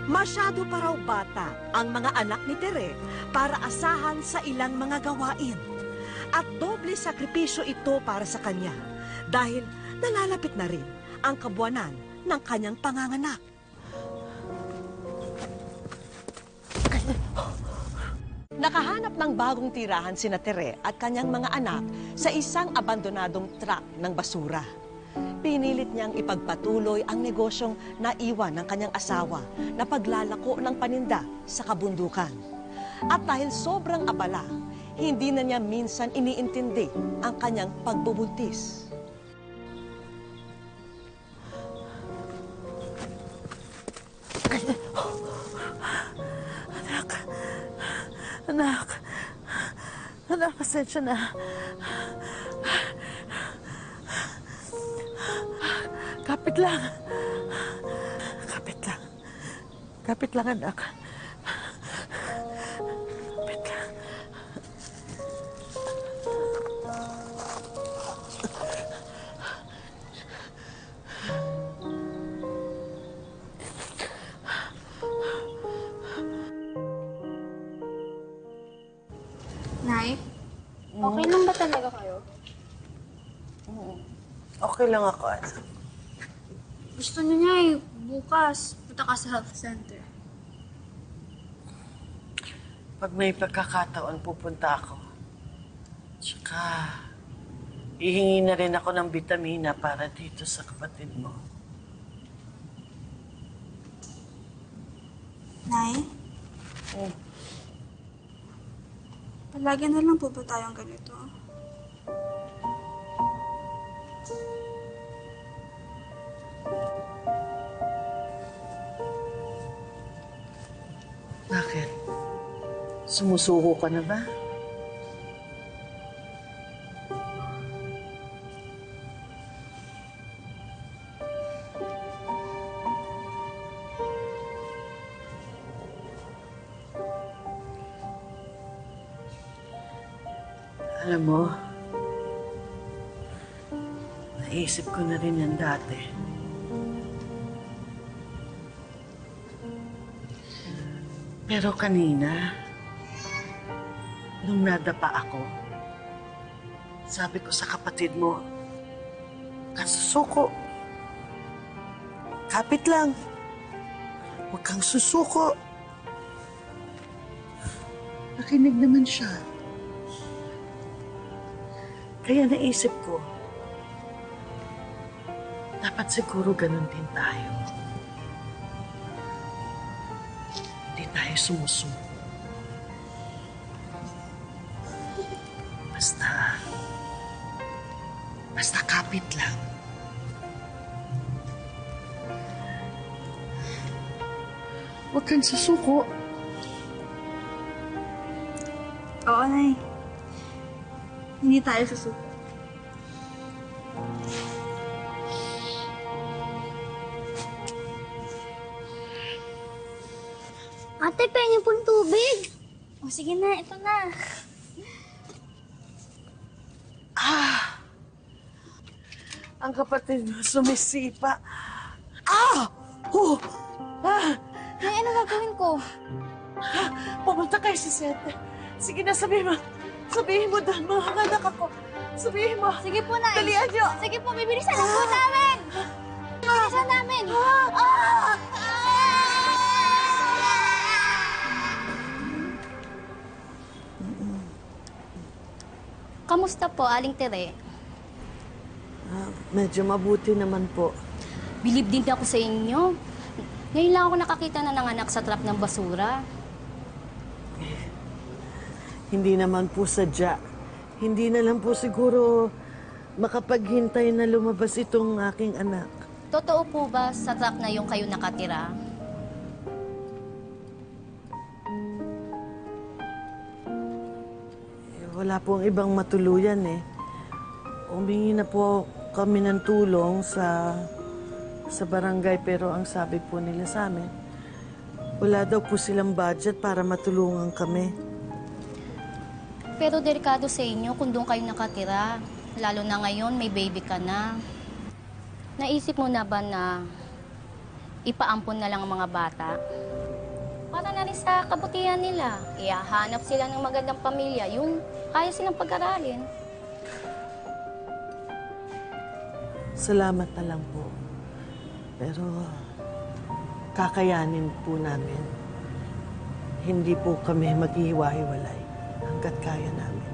Masyado pa raw bata ang mga anak ni Tere para asahan sa ilang mga gawain. At doble sakripisyo ito para sa kanya dahil nalalapit na rin ang kabuwanan ng kanyang panganganak. Nakahanap ng bagong tirahan sina Tere at kanyang mga anak sa isang abandonadong truck ng basura. Pinilit niyang ipagpatuloy ang negosyong naiwan ng kanyang asawa na paglalako ng paninda sa kabundukan. At dahil sobrang abala, hindi na niya minsan iniintindi ang kanyang pagbubuntis. Anak, pasensya na. Kapit lang. Kapit lang, anak. Kapit lang. Nay, okay lang ba talaga kayo? Okay lang ako, anak. Gusto niya bukas, punta ka sa health center. Pag may pagkakataon, pupunta ako. Tsaka, hihingi na rin ako ng bitamina para dito sa kapatid mo. Nay? Palagi na lang po ba tayong ganito? Bakit? Sumusuko ka na ba? Alam mo, naisip ko na rin yan dati. Pero kanina, nung nadapa ako, sabi ko sa kapatid mo, kasusuko. Kapit lang. Huwag kang susuko. Nakinig naman siya. Kaya naisip ko, dapat siguro ganun din tayo. Hindi tayo sumusuko. Basta kapit lang. Huwag kang susuko. Oo, Nay. Hindi tayo susuko. Ate, pengen pong tubig. O sige na, ito na. Ang kapatid mo sumisipa. Ah! Oh! Ah! Nay, ano gagawin ko? Pumunta kayo sa center. Sige na, sabihin mo. Sabihin mo doon, mga anak ako. Sabihin mo. Sige po, Nay. Dalian niyo. Sige po, bibilisan lang po namin. Bibilisan namin. Kamusta po, Aling Tere? Medyo mabuti naman po. Bilib din ako sa inyo. Ngayon lang ako nakakita na nanganak sa trap ng basura. Hindi naman po sadya. Hindi na lang po siguro makapaghintay na lumabas itong aking anak. Totoo po ba sa trap na yung kayo nakatira? Wala pong ibang matuluyan eh. Humingi na po kami ng tulong sa barangay pero ang sabi po nila sa amin, wala daw po silang budget para matulungan kami. Pero delikado sa inyo kung doon kayo nakatira. Lalo na ngayon, may baby ka na. Naisip mo na ba na ipaampon na lang ang mga bata? Para na rin sa kabutihan nila. Ihahanap sila ng magandang pamilya, yung kaya silang pag-aralin. Salamat na lang po. Pero kakayanin po namin. Hindi po kami maghihiwa-hiwalay hanggat kaya namin.